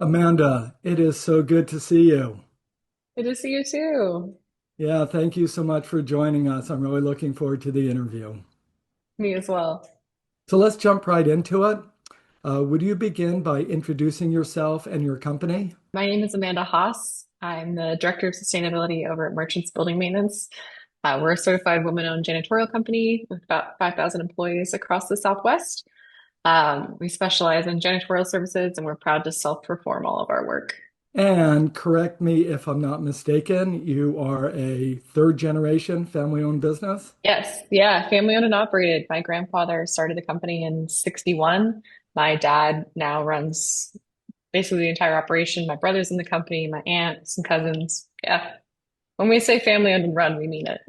Amanda, it is so good to see you. Good to see you too. Yeah, thank you so much for joining us. I'm really looking forward to the interview. Me as well. So let's jump right into it. Would you begin by introducing yourself and your company? My name is Amanda Haas. I'm the Director of Sustainability over at Merchants Building Maintenance. We're a certified woman-owned janitorial company with about 5,000 employees across the Southwest. We specialize in janitorial services and we're proud to self-perform all of our work. And correct me if I'm not mistaken, you are a third generation family-owned business? Yes, yeah, family owned and operated. My grandfather started the company in 61. My dad now runs basically the entire operation. My brother's in the company, my aunt, some cousins. Yeah. When we say family owned and run, we mean it.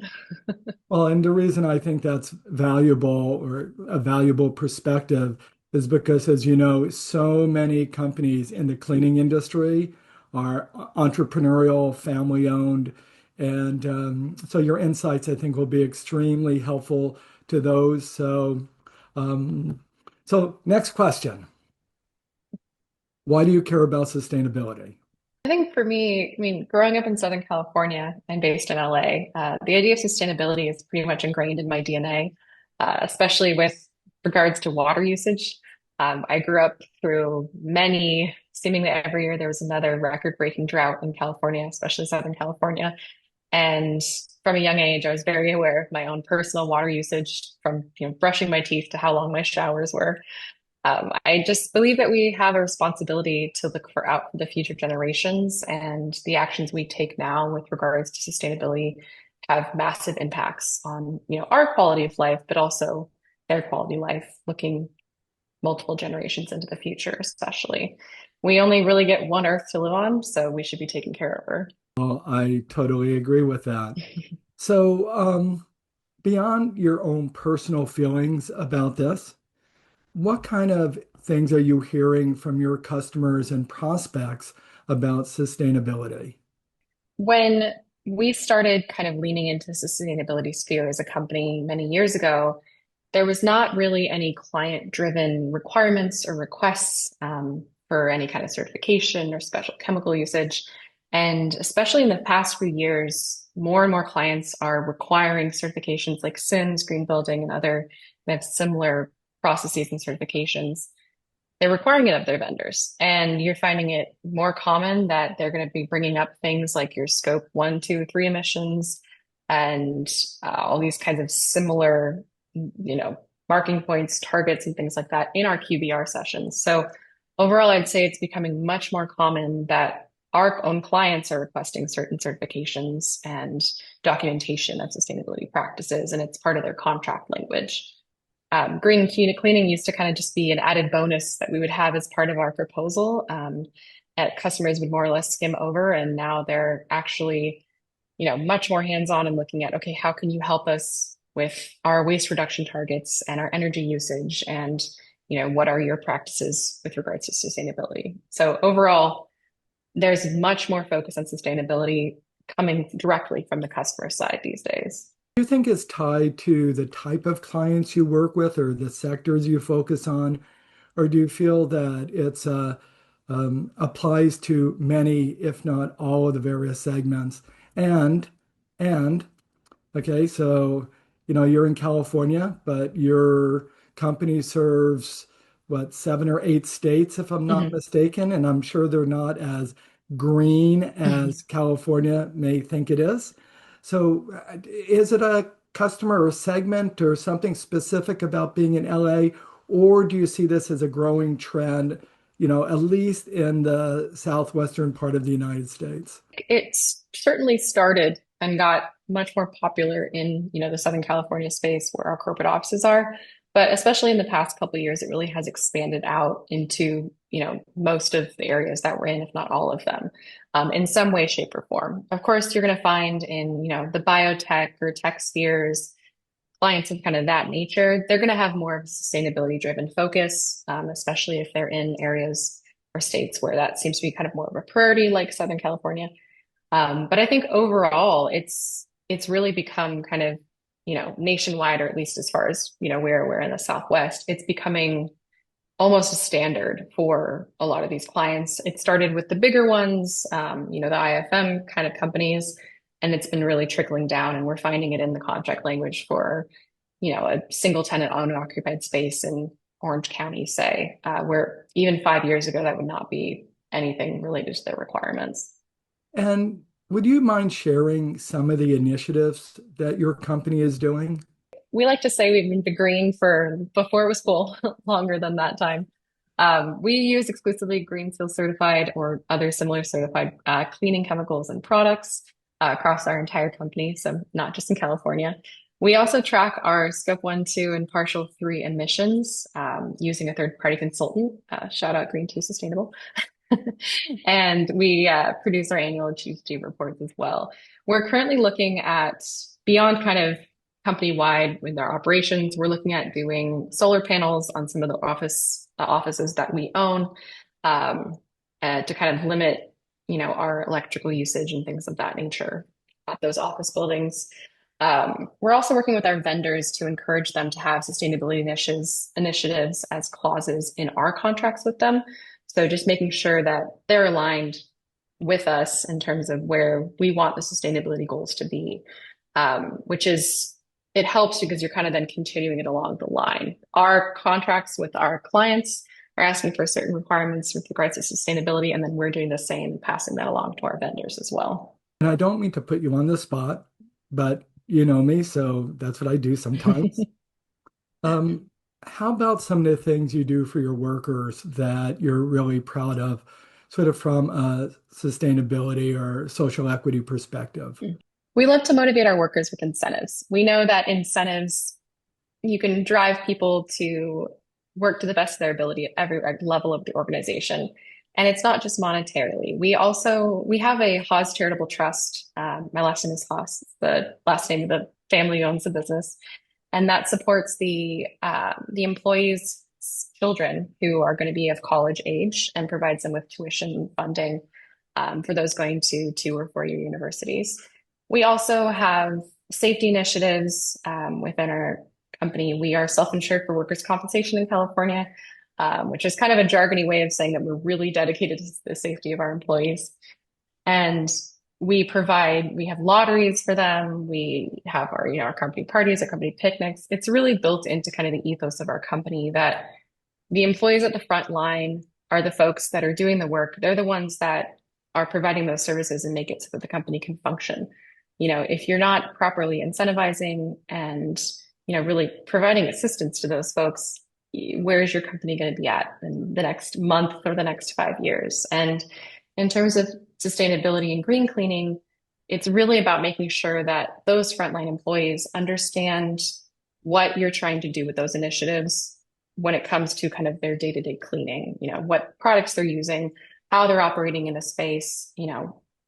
Well, and the reason I think that's valuable or a valuable perspective is because, as you know, so many companies in the cleaning industry are entrepreneurial, family owned. And so your insights, I think, will be extremely helpful to those. Um, so next question. Why do you care about sustainability? I think for me, I mean, growing up in Southern California and based in LA, the idea of sustainability is pretty much ingrained in my DNA, especially with regards to water usage. I grew up through many, seemingly every year, there was another record-breaking drought in California, especially Southern California. And from a young age, I was very aware of my own personal water usage from, brushing my teeth to how long my showers were. I just believe that we have a responsibility to look for the future generations, and the actions we take now with regards to sustainability have massive impacts on, our quality of life, but also their quality of life, looking multiple generations into the future, especially. We only really get one earth to live on, so we should be taking care of her. Well, I totally agree with that. So, beyond your own personal feelings about this, what kind of things are you hearing from your customers and prospects about sustainability? When we started kind of leaning into the sustainability sphere as a company many years ago, there was not really any client-driven requirements or requests for any kind of certification or special chemical usage. And especially in the past few years, more and more clients are requiring certifications like SIMS, green building, and other kind of similar processes and certifications. They're requiring it of their vendors. And you're finding it more common that they're going to be bringing up things like your scope one, two, three emissions and all these kinds of similar, marking points, targets, and things like that in our QBR sessions. So overall, I'd say it's becoming much more common that our own clients are requesting certain certifications and documentation of sustainability practices, and it's part of their contract language. Green cleaning used to kind of just be an added bonus that we would have as part of our proposal. That customers would more or less skim over, and now they're actually, much more hands-on and looking at, okay, how can you help us with our waste reduction targets and our energy usage, and what are your practices with regards to sustainability? So overall, there's much more focus on sustainability coming directly from the customer side these days. Do you think it's tied to the type of clients you work with or the sectors you focus on? Or do you feel that it's applies to many, if not all, of the various segments? And and okay, so you're in California, but your company serves what, 7 or 8 states, if I'm not Mhm. mistaken, and I'm sure they're not as green as California may think it is. So, is it a customer or segment or something specific about being in LA, or do you see this as a growing trend, at least in the southwestern part of the United States? It's certainly started and got much more popular in, the Southern California space where our corporate offices are. But especially in the past couple of years, it really has expanded out into, most of the areas that we're in, if not all of them, in some way, shape, or form. Of course, you're going to find in, the biotech or tech spheres, clients of kind of that nature, they're going to have more of a sustainability driven focus, especially if they're in areas or states where that seems to be kind of more of a priority, like Southern California. But I think overall, it's really become kind of, nationwide, or at least as far as, where we're in the Southwest, it's becoming almost a standard for a lot of these clients. It started with the bigger ones, the IFM kind of companies, and it's been really trickling down. And we're finding it in the contract language for, a single tenant owned and occupied space in Orange County, say, where even 5 years ago, that would not be anything related to their requirements. And would you mind sharing some of the initiatives that your company is doing? We like to say we've been green for before it was cool, longer than that time. We use exclusively Green Seal certified or other similar certified cleaning chemicals and products across our entire company, so not just in California. We also track our scope one, two, and partial three emissions using a third-party consultant. Shout out Green 2 Sustainable. And we produce our annual GHG reports as well. We're currently looking at beyond kind of company-wide with our operations. We're looking at doing solar panels on some of the offices that we own um, to kind of limit, our electrical usage and things of that nature at those office buildings. We're also working with our vendors to encourage them to have sustainability initiatives as clauses in our contracts with them. So just making sure that they're aligned with us in terms of where we want the sustainability goals to be, which is it helps because you're kind of then continuing it along the line. Our contracts with our clients are asking for certain requirements with regards to sustainability, and then we're doing the same, passing that along to our vendors as well. And I don't mean to put you on the spot, but you know me, so that's what I do sometimes. Um, how about some of the things you do for your workers that you're really proud of, sort of from a sustainability or social equity perspective? We love to motivate our workers with incentives. We know that incentives, you can drive people to work to the best of their ability at every level of the organization. And it's not just monetarily. We have a Haas Charitable Trust. My last name is Haas. It's the last name of the family who owns the business. And that supports the employees' children who are going to be of college age and provides them with tuition funding for those going to 2 or 4 year universities. We also have safety initiatives within our company. We are self-insured for workers' compensation in California, which is kind of a jargony way of saying that we're really dedicated to the safety of our employees. And we have lotteries for them. We have our company parties, our company picnics. It's really built into kind of the ethos of our company that the employees at the front line are the folks that are doing the work. They're the ones that are providing those services and make it so that the company can function. If you're not properly incentivizing and, really providing assistance to those folks, where is your company going to be at in the next month or the next 5 years? And in terms of sustainability and green cleaning, it's really about making sure that those frontline employees understand what you're trying to do with those initiatives when it comes to kind of their day-to-day cleaning, what products they're using, how they're operating in a space,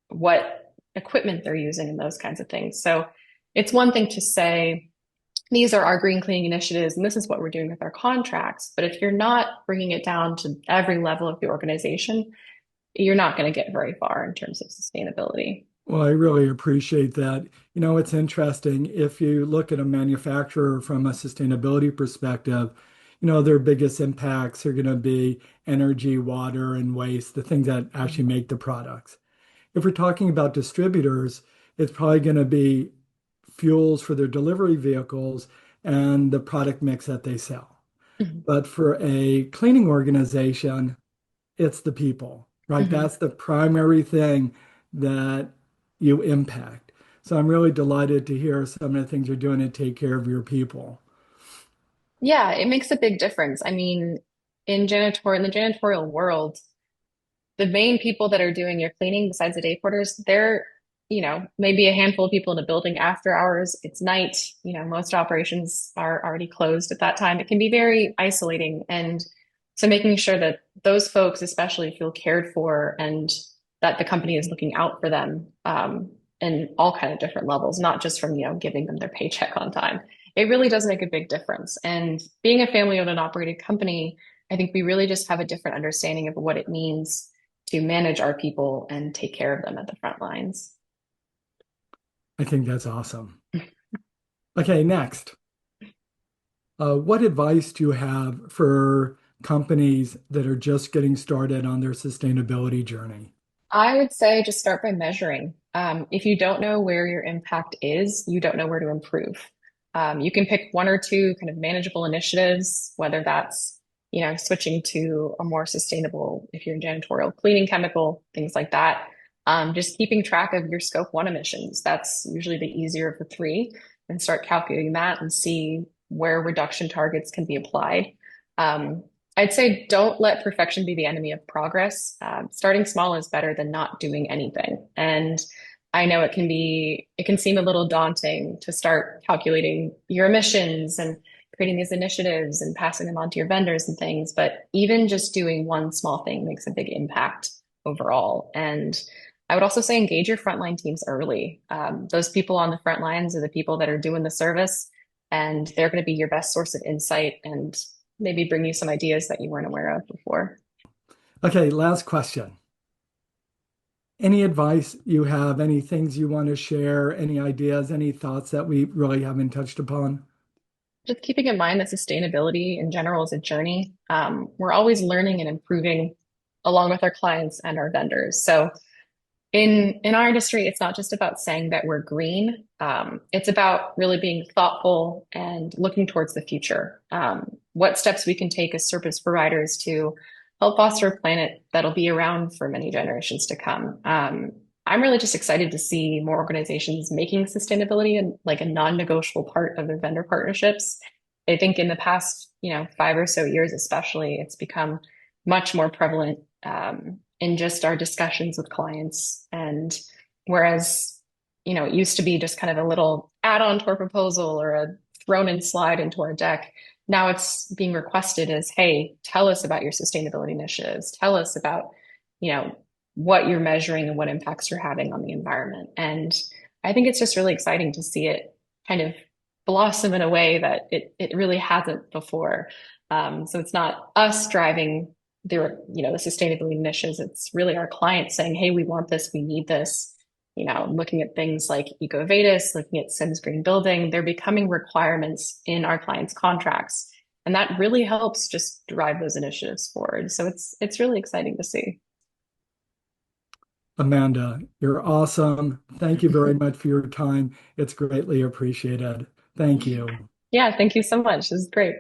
what equipment they're using and those kinds of things. So it's one thing to say, these are our green cleaning initiatives, and this is what we're doing with our contracts. But if you're not bringing it down to every level of the organization, you're not going to get very far in terms of sustainability. Well, I really appreciate that. It's interesting if you look at a manufacturer from a sustainability perspective, their biggest impacts are going to be energy, water, and waste, the things that actually make the products. If we're talking about distributors, it's probably going to be fuels for their delivery vehicles and the product mix that they sell. Mhm. But for a cleaning organization, it's the people, right? Mhm. That's the primary thing that you impact. So I'm really delighted to hear some of the things you're doing to take care of your people. Yeah, it makes a big difference. I mean, in the janitorial world, the main people that are doing your cleaning besides the day porters, they're, maybe a handful of people in a building after hours. It's night, most operations are already closed at that time. It can be very isolating. And so making sure that those folks especially feel cared for and that the company is looking out for them in all kind of different levels, not just from, giving them their paycheck on time. It really does make a big difference. And being a family owned and operated company, I think we really just have a different understanding of what it means to manage our people and take care of them at the front lines. I think that's awesome. Okay, next. What advice do you have for companies that are just getting started on their sustainability journey? I would say just start by measuring. If you don't know where your impact is, you don't know where to improve. You can pick one or two kind of manageable initiatives, whether that's, switching to a more sustainable, if you're in janitorial, cleaning chemical, things like that. Just keeping track of your scope one emissions. That's usually the easier of the three, and start calculating that and see where reduction targets can be applied. Um, I'd say don't let perfection be the enemy of progress. Starting small is better than not doing anything. And I know it can seem a little daunting to start calculating your emissions and creating these initiatives and passing them on to your vendors and things. But even just doing one small thing makes a big impact overall. And I would also say engage your frontline teams early. Those people on the front lines are the people that are doing the service, and they're going to be your best source of insight and maybe bring you some ideas that you weren't aware of before. Okay, last question. Any advice you have, any things you want to share, any ideas, any thoughts that we really haven't touched upon? Just keeping in mind that sustainability in general is a journey. We're always learning and improving along with our clients and our vendors. So in our industry, it's not just about saying that we're green. It's about really being thoughtful and looking towards the future. What steps we can take as service providers to help foster a planet that'll be around for many generations to come. I'm really just excited to see more organizations making sustainability and like a non-negotiable part of their vendor partnerships. I think in the past, 5 or so years, especially, it's become much more prevalent. In just our discussions with clients. And whereas, it used to be just kind of a little add-on to our proposal or a thrown in slide into our deck, now it's being requested as, hey, tell us about your sustainability initiatives. Tell us about, you know, what you're measuring and what impacts you're having on the environment. And I think it's just really exciting to see it kind of blossom in a way that it really hasn't before. So it's not us driving the sustainability initiatives. It's really our clients saying, hey, we want this, we need this. Looking at things like EcoVadis, looking at Sims Green Building, they're becoming requirements in our clients' contracts. And that really helps just drive those initiatives forward. So it's really exciting to see. Amanda, you're awesome. Thank you very much for your time. It's greatly appreciated. Thank you. Yeah, thank you so much. This is great.